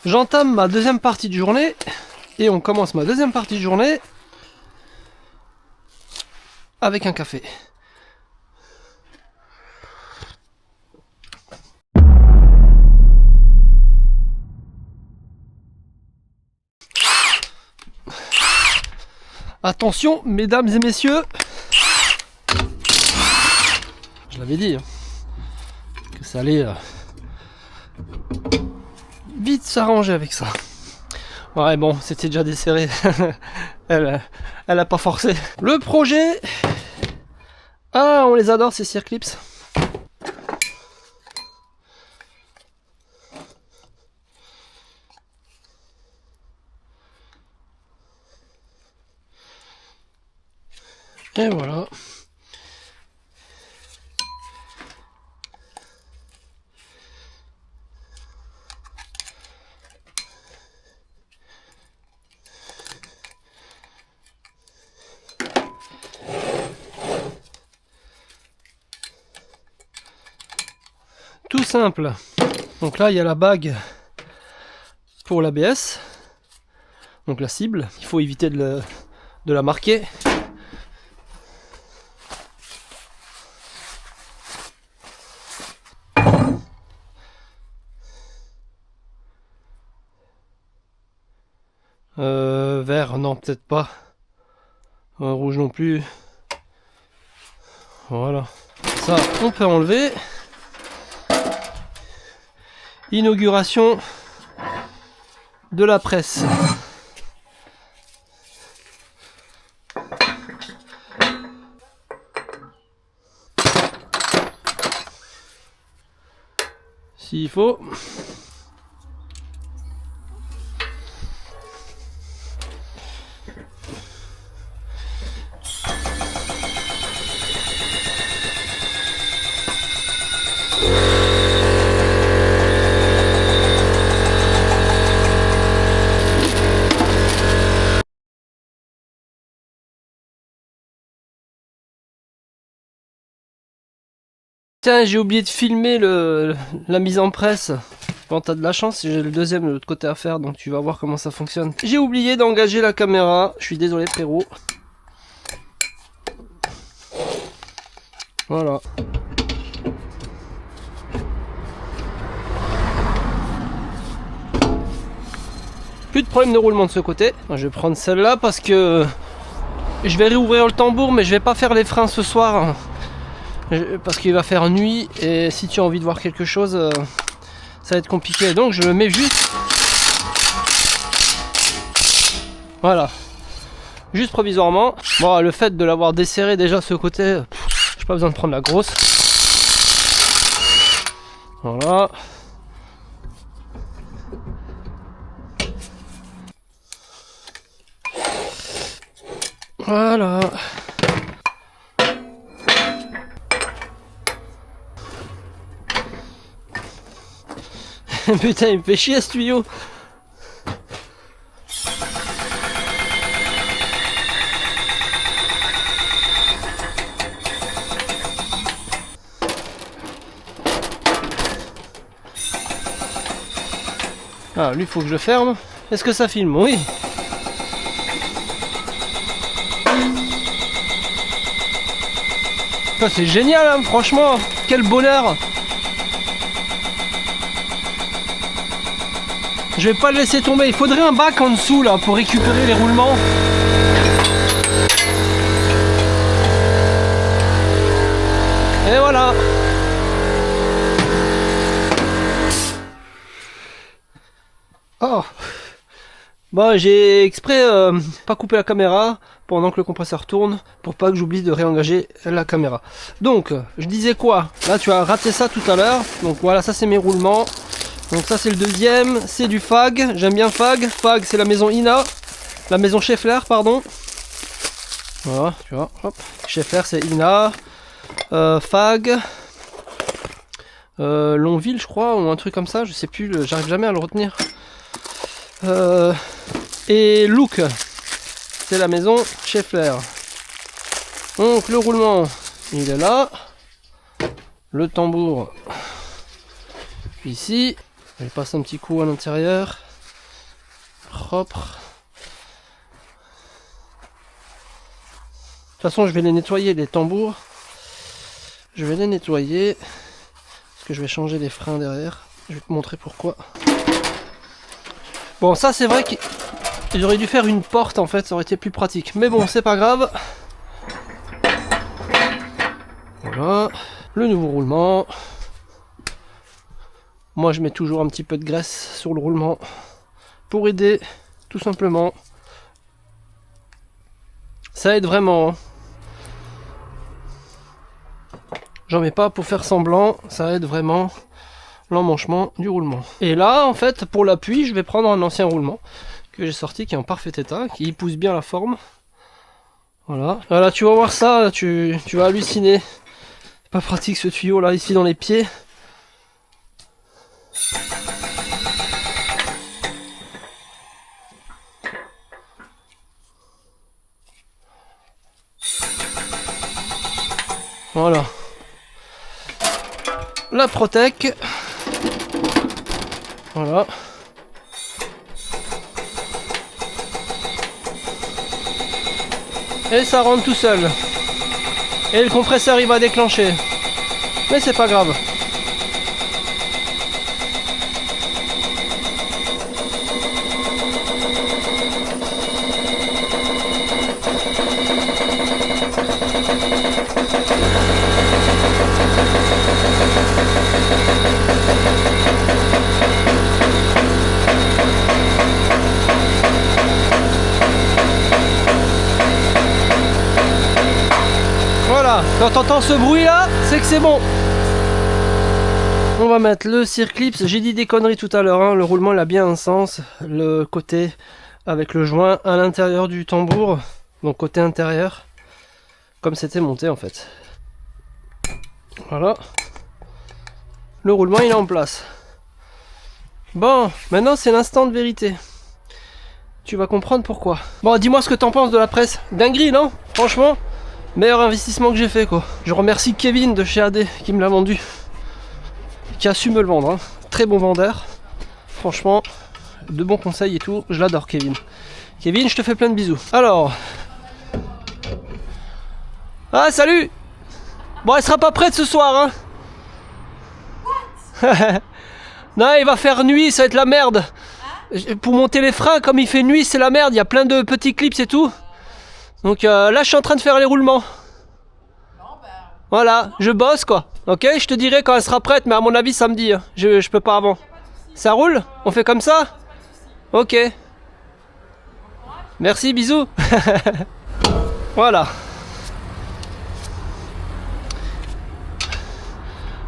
J'entame ma deuxième partie de journée et on commence ma deuxième partie de journée avec un café. Attention, mesdames et messieurs, je l'avais dit que ça allait vite s'arranger avec ça. Ouais, bon, c'était déjà desserré. elle a pas forcé. Le projet. Ah, on les adore ces Circlips. Et voilà. Tout simple. Donc là, il y a la bague pour l'ABS. Donc la cible. Il faut éviter de la marquer. Vert, non, peut-être pas. Rouge non plus. Voilà. Ça, on peut enlever. Inauguration de la presse. S'il faut. Tiens, j'ai oublié de filmer la mise en presse. Bon, t'as de la chance, j'ai le deuxième de l'autre côté à faire, donc tu vas voir comment ça fonctionne. J'ai oublié d'engager la caméra, je suis désolé frérot. Voilà. Plus de problème de roulement de ce côté. Je vais prendre celle-là parce que je vais réouvrir le tambour, mais je vais pas faire les freins ce soir. Parce qu'il va faire nuit et si tu as envie de voir quelque chose, ça va être compliqué. Donc je le mets juste. Voilà. Juste provisoirement. Bon, le fait de l'avoir desserré déjà ce côté, j'ai pas besoin de prendre la grosse. Voilà. Voilà. Putain, il me fait chier ce tuyau. Ah, lui, faut que je le ferme. Est-ce que ça filme? Oui. C'est génial, hein, franchement. Quel bonheur. Je vais pas le laisser tomber. Il faudrait un bac en dessous là pour récupérer les roulements. Et voilà. Oh. Bon, j'ai exprès pas coupé la caméra pendant que le compresseur tourne pour pas que j'oublie de réengager la caméra. Donc, je disais quoi? Là, tu as raté ça tout à l'heure. Donc voilà, ça c'est mes roulements. Donc ça c'est le deuxième, c'est du FAG. J'aime bien FAG. FAG c'est la maison INA, la maison Schaeffler, pardon. Voilà, tu vois. Hop. Schaeffler c'est INA. FAG. Longville, je crois, ou un truc comme ça. Je sais plus. J'arrive jamais à le retenir. Et Look, c'est la maison Schaeffler. Donc le roulement, il est là. Le tambour, ici. Je passe un petit coup à l'intérieur. propre. De toute façon, je vais les nettoyer, les tambours. Je vais les nettoyer. Parce que je vais changer les freins derrière. Je vais te montrer pourquoi. Bon, ça c'est vrai qu'ils auraient dû faire une porte en fait, ça aurait été plus pratique. Mais bon, c'est pas grave. Voilà. Le nouveau roulement. Moi, je mets toujours un petit peu de graisse sur le roulement. Pour aider, tout simplement. Ça aide vraiment. Hein. J'en mets pas pour faire semblant, ça aide vraiment l'emmanchement du roulement. Et là, en fait, pour l'appui, je vais prendre un ancien roulement que j'ai sorti, qui est en parfait état, qui épouse bien la forme. Voilà. Là, tu vas voir ça, là, tu vas halluciner. C'est pas pratique ce tuyau là, ici dans les pieds. Voilà. La Protec. Voilà. Et ça rentre tout seul. Et le compresseur il va déclencher. Mais c'est pas grave. Voilà, quand t'entends ce bruit là, c'est que c'est bon. On va mettre le circlips. J'ai dit des conneries tout à l'heure, hein. Le roulement il a bien un sens. Le côté avec le joint à l'intérieur du tambour, donc côté intérieur, comme c'était monté en fait. Voilà. Le roulement il est en place. Bon, maintenant c'est l'instant de vérité. Tu vas comprendre pourquoi. Bon, dis-moi ce que t'en penses de la presse. Dinguerie, non? Franchement, meilleur investissement que j'ai fait, quoi. Je remercie Kevin de chez AD qui me l'a vendu. Qui a su me le vendre, hein. Très bon vendeur. Franchement, de bons conseils et tout. Je l'adore, Kevin. Kevin, je te fais plein de bisous. Alors. Ah, salut! Bon, elle sera pas prête ce soir, hein. Non, il va faire nuit, ça va être la merde. Pour monter les freins, comme il fait nuit, c'est la merde. Il y a plein de petits clips et tout. Donc là, je suis en train de faire les roulements. Voilà, je bosse quoi. Ok, je te dirai quand elle sera prête, mais à mon avis samedi. Hein. Je peux pas avant. Ça roule? On fait comme ça? Ok. Merci, bisous. Voilà.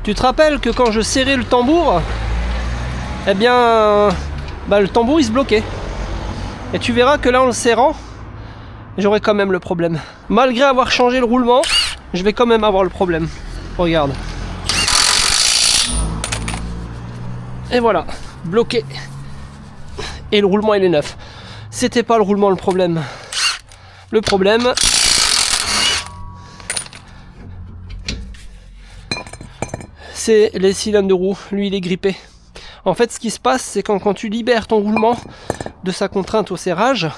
Tu te rappelles que quand je serrais le tambour, eh bien, le tambour il se bloquait. Et tu verras que là en le serrant, j'aurai quand même le problème. Malgré avoir changé le roulement, je vais quand même avoir le problème. Regarde. Et voilà, bloqué. Et le roulement il est neuf. C'était pas le roulement le problème. Le problème, c'est les cylindres de roue. Lui il est grippé. En fait, ce qui se passe, c'est quand tu libères ton roulement de sa contrainte au serrage,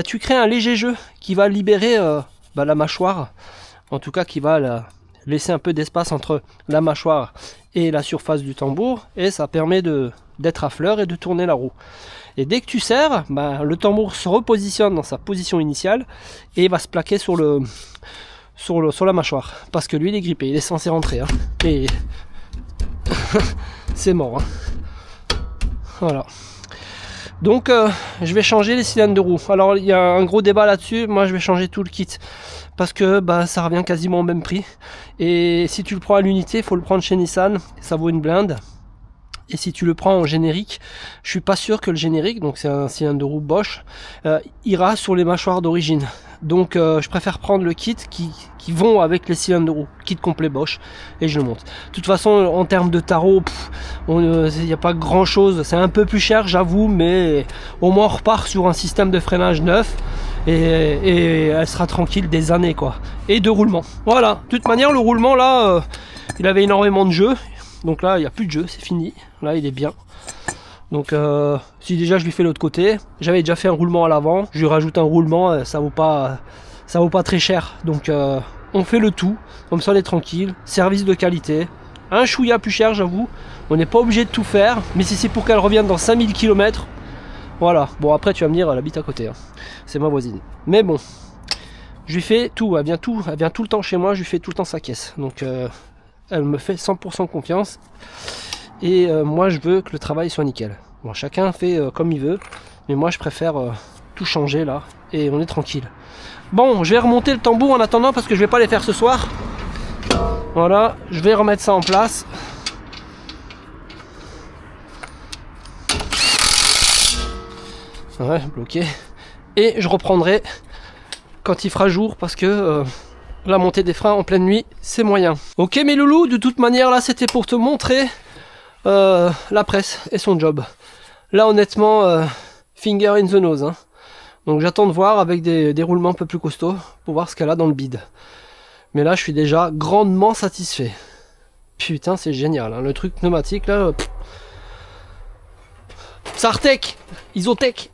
tu crées un léger jeu qui va libérer la mâchoire, en tout cas qui va laisser un peu d'espace entre la mâchoire et la surface du tambour, et ça permet d'être à fleur et de tourner la roue. Et dès que tu serres, le tambour se repositionne dans sa position initiale et va se plaquer sur la mâchoire, parce que lui il est grippé, il est censé rentrer, hein. Et c'est mort, hein. Voilà. Donc je vais changer les cylindres de roue. Alors il y a un gros débat là-dessus. Moi je vais changer tout le kit parce que ça revient quasiment au même prix. Et si tu le prends à l'unité, il faut le prendre chez Nissan, ça vaut une blinde. Et si tu le prends en générique, je suis pas sûr que le générique, donc c'est un cylindre de roue Bosch, ira sur les mâchoires d'origine. Donc je préfère prendre le kit qui vont avec les cylindres de roue, kit complet Bosch, et je le monte. De toute façon, en termes de tarot, il n'y a pas grand chose, c'est un peu plus cher j'avoue, mais au moins on repart sur un système de freinage neuf, et elle sera tranquille des années quoi. Et de roulement. Voilà, de toute manière le roulement là, il avait énormément de jeux. Donc là, il n'y a plus de jeu, c'est fini. Là, il est bien. Donc si déjà je lui fais l'autre côté, j'avais déjà fait un roulement à l'avant, je lui rajoute un roulement, ça vaut pas très cher. Donc on fait le tout, comme ça on est tranquille, service de qualité, un chouïa plus cher j'avoue, on n'est pas obligé de tout faire, mais si c'est pour qu'elle revienne dans 5000 km, voilà. Bon après tu vas me dire, elle habite à côté, hein. C'est ma voisine. Mais bon, je lui fais tout, elle vient tout le temps chez moi, je lui fais tout le temps sa caisse. Donc elle me fait 100% confiance. Et moi je veux que le travail soit nickel. Bon, chacun fait comme il veut, mais moi je préfère tout changer là, et on est tranquille. Bon, je vais remonter le tambour en attendant parce que je vais pas les faire ce soir. Voilà, je vais remettre ça en place. Ouais, bloqué. Et je reprendrai quand il fera jour parce que la montée des freins en pleine nuit, c'est moyen. Ok mes loulous, de toute manière là c'était pour te montrer la presse et son job. Là honnêtement, finger in the nose, hein. Donc j'attends de voir avec des roulements un peu plus costauds pour voir ce qu'elle a dans le bide. Mais là je suis déjà grandement satisfait. Putain c'est génial, hein. Le truc pneumatique là. Sartec, Isotech.